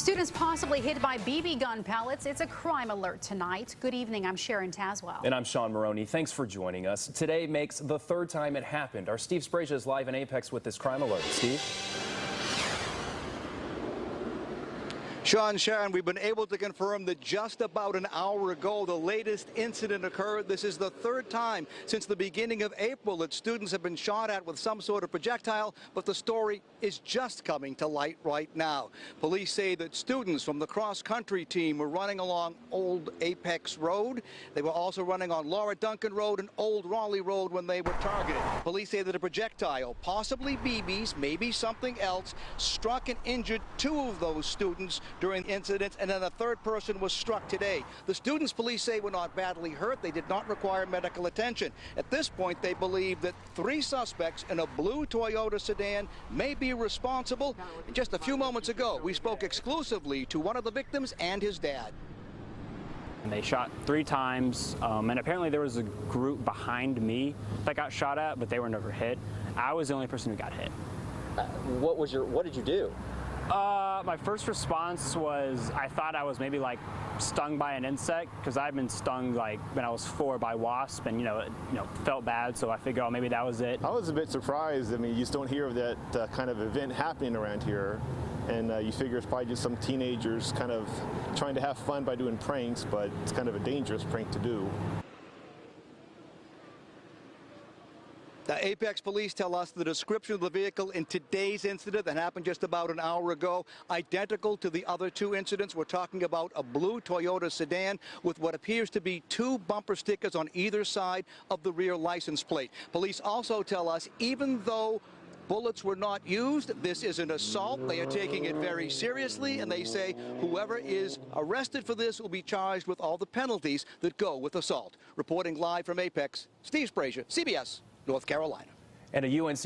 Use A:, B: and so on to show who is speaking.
A: Students possibly hit by BB gun pellets. It's a crime alert tonight. Good evening. I'm Sharon Tazwell.
B: And I'm Sean Maroney. Thanks for joining us. Today makes the third time it happened. Our Steve Sprague is live in Apex with this crime alert. Steve?
C: Sean, Sharon, we've been able to confirm that just about an hour ago, the latest incident occurred. This is the third time since the beginning of April that students have been shot at with some sort of projectile, but the story is just coming to light right now. Police say that students from the cross-country team were running along Old Apex Road. They were also running on Laura Duncan Road and Old Raleigh Road when they were targeted. Police say that a projectile, possibly BBs, maybe something else, struck and injured two of those students during incidents, and then a third person was struck today. The students, police say, were not badly hurt. They did not require medical attention. At this point, they believe that three suspects in a blue Toyota sedan may be responsible. And just a few moments ago, we spoke exclusively to one of the victims and his dad.
D: They shot 3 times, and apparently there was a group behind me that got shot at, but they were never hit. I was the only person who got hit.
E: What did you do?
D: My first response was I thought I was maybe like stung by an insect, because I've been stung like when I was 4 by wasp, and felt bad, so I figured, oh, maybe that was it.
F: I was a bit surprised. I mean, you just don't hear of that kind of event happening around here, and you figure it's probably just some teenagers kind of trying to have fun by doing pranks, but it's kind of a dangerous prank to do.
C: The Apex police tell us the description of the vehicle in today's incident that happened just about an hour ago, identical to the other 2 incidents. We're talking about a blue Toyota sedan with what appears to be 2 bumper stickers on either side of the rear license plate. Police also tell us even though bullets were not used, this is an assault. They are taking it very seriously, and they say whoever is arrested for this will be charged with all the penalties that go with assault. Reporting live from Apex, Steve Sprague, CBS, North Carolina.
B: And a UNC